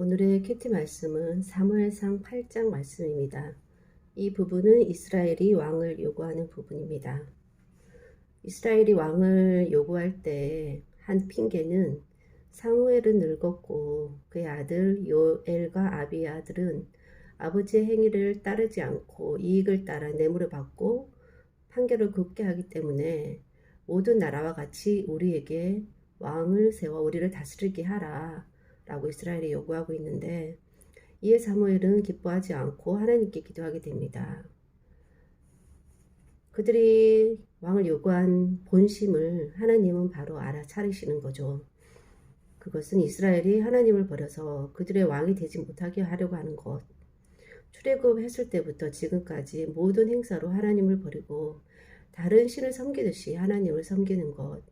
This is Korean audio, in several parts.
오늘의 큐티 말씀은 사무엘상 8장 말씀입니다. 이 부분은 이스라엘이 왕을 요구하는 부분입니다. 이스라엘이 왕을 요구할 때 한 핑계는 사무엘은 늙었고 그의 아들 요엘과 아비아들은 아버지의 행위를 따르지 않고 이익을 따라 뇌물을 받고 판결을 굽게 하기 때문에 모든 나라와 같이 우리에게 왕을 세워 우리를 다스리게 하라 라고 이스라엘이 요구하고 있는데, 이에 사무엘은 기뻐하지 않고 하나님께 기도하게 됩니다. 그들이 왕을 요구한 본심을 하나님은 바로 알아차리시는 거죠. 그것은 이스라엘이 하나님을 버려서 그들의 왕이 되지 못하게 하려고 하는 것. 출애굽했을 때부터 지금까지 모든 행사로 하나님을 버리고 다른 신을 섬기듯이 하나님을 섬기는 것.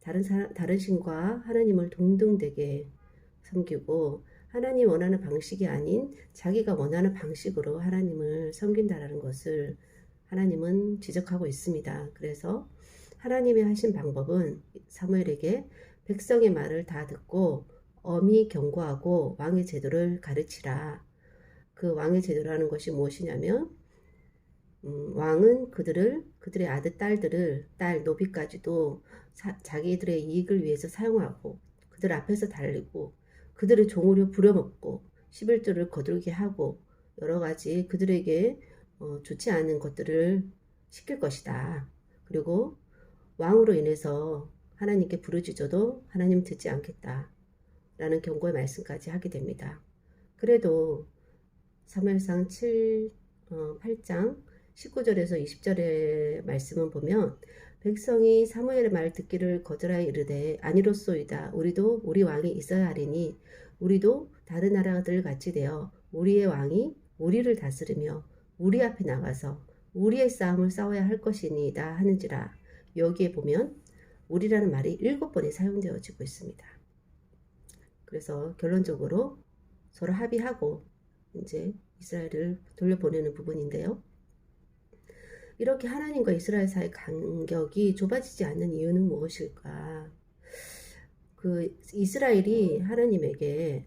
다른 신과 하나님을 동등되게 섬기고 하나님 원하는 방식이 아닌 자기가 원하는 방식으로 하나님을 섬긴다라는 것을 하나님은 지적하고 있습니다. 그래서 하나님이 하신 방법은 사무엘에게 백성의 말을 다 듣고 엄히 경고하고 왕의 제도를 가르치라. 그 왕의 제도라는 것이 무엇이냐면 왕은 그들의 아들 딸들을 딸 노비까지도 자기들의 이익을 위해서 사용하고 그들 앞에서 달리고 그들의 종으로 부려먹고 11조를 거두게 하고 여러 가지 그들에게 좋지 않은 것들을 시킬 것이다. 그리고 왕으로 인해서 하나님께 부르짖어도 하나님 듣지 않겠다. 라는 경고의 말씀까지 하게 됩니다. 그래도 사무엘상 8장 19절에서 20절의 말씀을 보면 백성이 사무엘의 말 듣기를 거절하여 이르되 아니로소이다. 우리도 우리 왕이 있어야 하리니 우리도 다른 나라들 같이 되어 우리의 왕이 우리를 다스리며 우리 앞에 나가서 우리의 싸움을 싸워야 할 것이니이다 하는지라. 여기에 보면 우리라는 말이 7번이 사용되어지고 있습니다. 그래서 결론적으로 서로 합의하고 이제 이스라엘을 돌려보내는 부분인데요. 이렇게 하나님과 이스라엘 사이의 간격이 좁아지지 않는 이유는 무엇일까? 이스라엘이 하나님에게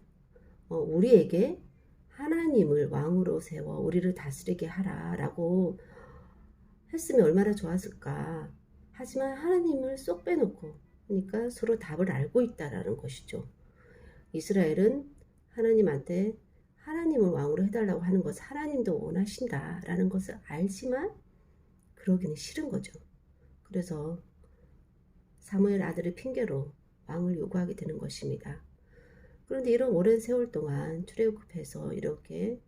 우리에게 하나님을 왕으로 세워 우리를 다스리게 하라라고 했으면 얼마나 좋았을까? 하지만 하나님을 쏙 빼놓고 그러니까 서로 답을 알고 있다라는 것이죠. 이스라엘은 하나님한테 하나님을 왕으로 해달라고 하는 것을 하나님도 원하신다라는 것을 알지만 그러기는 싫은 거죠. 그래서 사무엘 아들의 핑계로 왕을 요구하게 되는 것입니다. 그런데 이런 오랜 세월 동안 출애굽해서 이렇게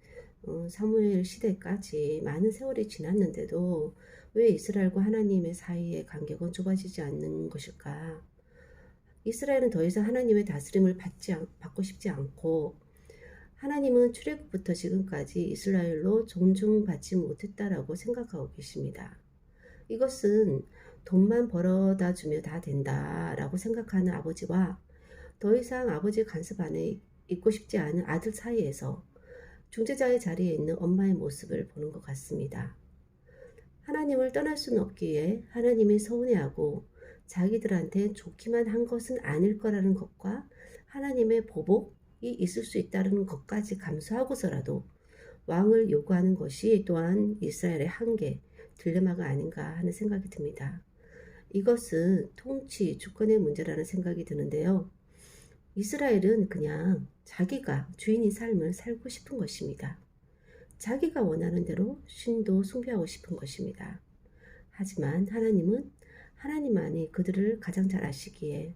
사무엘 시대까지 많은 세월이 지났는데도 왜 이스라엘과 하나님의 사이의 간격은 좁아지지 않는 것일까? 이스라엘은 더 이상 하나님의 다스림을 받고 싶지 않고 하나님은 출애굽부터 지금까지 이스라엘로 존중받지 못했다라고 생각하고 계십니다. 이것은 돈만 벌어다 주면 다 된다라고 생각하는 아버지와 더 이상 아버지의 간섭 안에 있고 싶지 않은 아들 사이에서 중재자의 자리에 있는 엄마의 모습을 보는 것 같습니다. 하나님을 떠날 수는 없기에 하나님이 서운해하고 자기들한테 좋기만 한 것은 아닐 거라는 것과 하나님의 보복이 있을 수 있다는 것까지 감수하고서라도 왕을 요구하는 것이 또한 이스라엘의 한계, 딜레마가 아닌가 하는 생각이 듭니다. 이것은 통치, 주권의 문제라는 생각이 드는데요. 이스라엘은 그냥 자기가 주인인 삶을 살고 싶은 것입니다. 자기가 원하는 대로 신도 숭배하고 싶은 것입니다. 하지만 하나님은 하나님만이 그들을 가장 잘 아시기에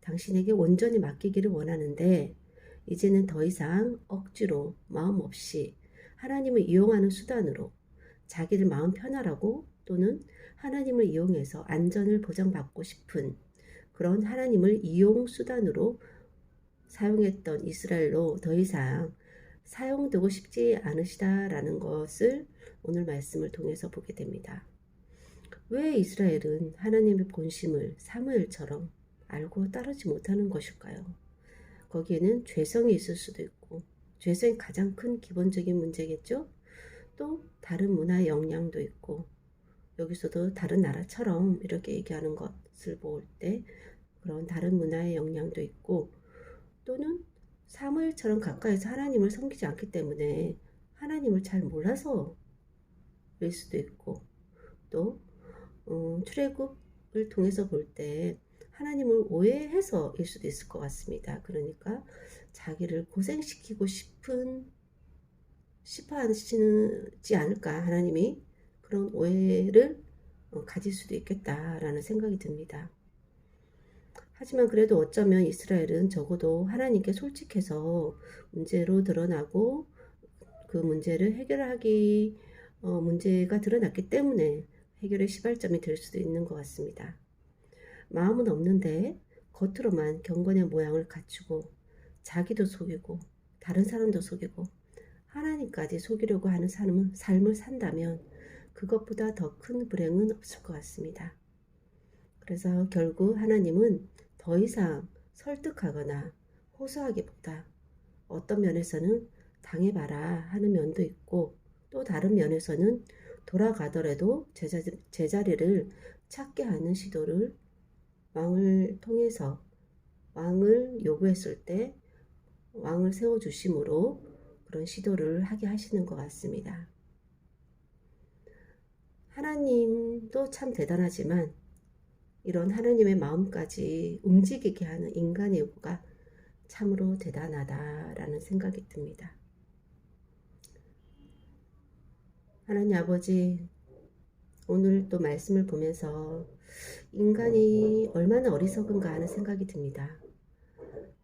당신에게 온전히 맡기기를 원하는데 이제는 더 이상 억지로 마음 없이 하나님을 이용하는 수단으로 자기를 마음 편하라고 또는 하나님을 이용해서 안전을 보장받고 싶은 그런 하나님을 이용 수단으로 사용했던 이스라엘로 더 이상 사용되고 싶지 않으시다라는 것을 오늘 말씀을 통해서 보게 됩니다. 왜 이스라엘은 하나님의 본심을 사무엘처럼 알고 따르지 못하는 것일까요? 거기에는 죄성이 있을 수도 있고 죄성이 가장 큰 기본적인 문제겠죠? 또 다른 문화의 영향도 있고 여기서도 다른 나라처럼 이렇게 얘기하는 것을 볼 때 그런 다른 문화의 영향도 있고 또는 사무엘처럼 가까이서 하나님을 섬기지 않기 때문에 하나님을 잘 몰라서일 수도 있고, 또 출애굽을 통해서 볼 때 하나님을 오해해서일 수도 있을 것 같습니다. 그러니까 자기를 고생시키고 싶어 하시지 않을까, 하나님이 그런 오해를 가질 수도 있겠다라는 생각이 듭니다. 하지만 그래도 어쩌면 이스라엘은 적어도 하나님께 솔직해서 문제로 드러나고 그 문제를 해결하기 문제가 드러났기 때문에 해결의 시발점이 될 수도 있는 것 같습니다. 마음은 없는데 겉으로만 경건의 모양을 갖추고 자기도 속이고 다른 사람도 속이고 하나님까지 속이려고 하는 삶을 산다면 그것보다 더 큰 불행은 없을 것 같습니다. 그래서 결국 하나님은 더 이상 설득하거나 호소하기보다 어떤 면에서는 당해봐라 하는 면도 있고, 또 다른 면에서는 돌아가더라도 제자리를 찾게 하는 시도를 왕을 통해서, 왕을 요구했을 때 왕을 세워주심으로 그런 시도를 하게 하시는 것 같습니다. 하나님도 참 대단하지만 이런 하나님의 마음까지 움직이게 하는 인간의 요구가 참으로 대단하다라는 생각이 듭니다. 하나님 아버지, 오늘 또 말씀을 보면서 인간이 얼마나 어리석은가 하는 생각이 듭니다.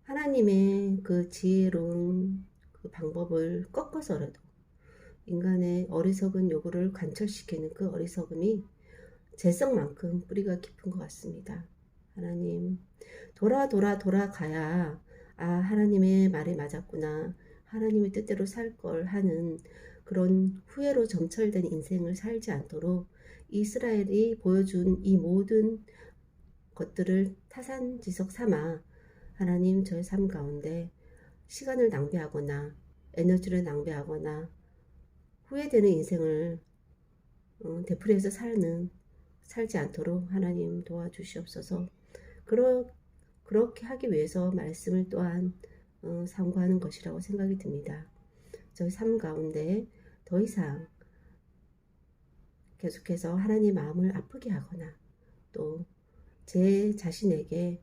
하나님의 그 지혜로운 그 방법을 꺾어서라도 인간의 어리석은 요구를 관철시키는 그 어리석음이 재성만큼 뿌리가 깊은 것 같습니다. 하나님, 돌아가야 하나님의 말이 맞았구나, 하나님의 뜻대로 살 걸 하는 그런 후회로 점철된 인생을 살지 않도록 이스라엘이 보여준 이 모든 것들을 타산지석 삼아 하나님, 저의 삶 가운데 시간을 낭비하거나 에너지를 낭비하거나 후회되는 인생을 되풀이해서 살지 않도록 하나님 도와주시옵소서. 그렇게 하기 위해서 말씀을 또한 상고하는 것이라고 생각이 듭니다. 저희 삶 가운데 더 이상 계속해서 하나님 마음을 아프게 하거나 또 제 자신에게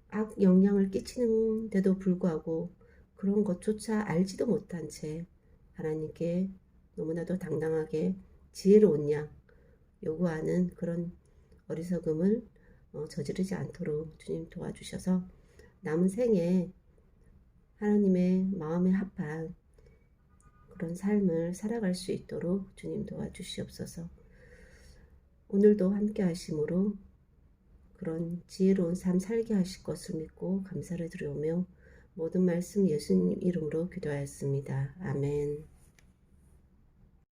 악 영향을 끼치는데도 불구하고 그런 것조차 알지도 못한 채 하나님께 너무나도 당당하게 지혜로운 양 요구하는 그런 어리석음을 저지르지 않도록 주님 도와주셔서 남은 생에 하나님의 마음에 합한 그런 삶을 살아갈 수 있도록 주님 도와주시옵소서. 오늘도 함께 하심으로 그런 지혜로운 삶 살게 하실 것을 믿고 감사를 드리오며 모든 말씀 예수님 이름으로 기도하였습니다. 아멘.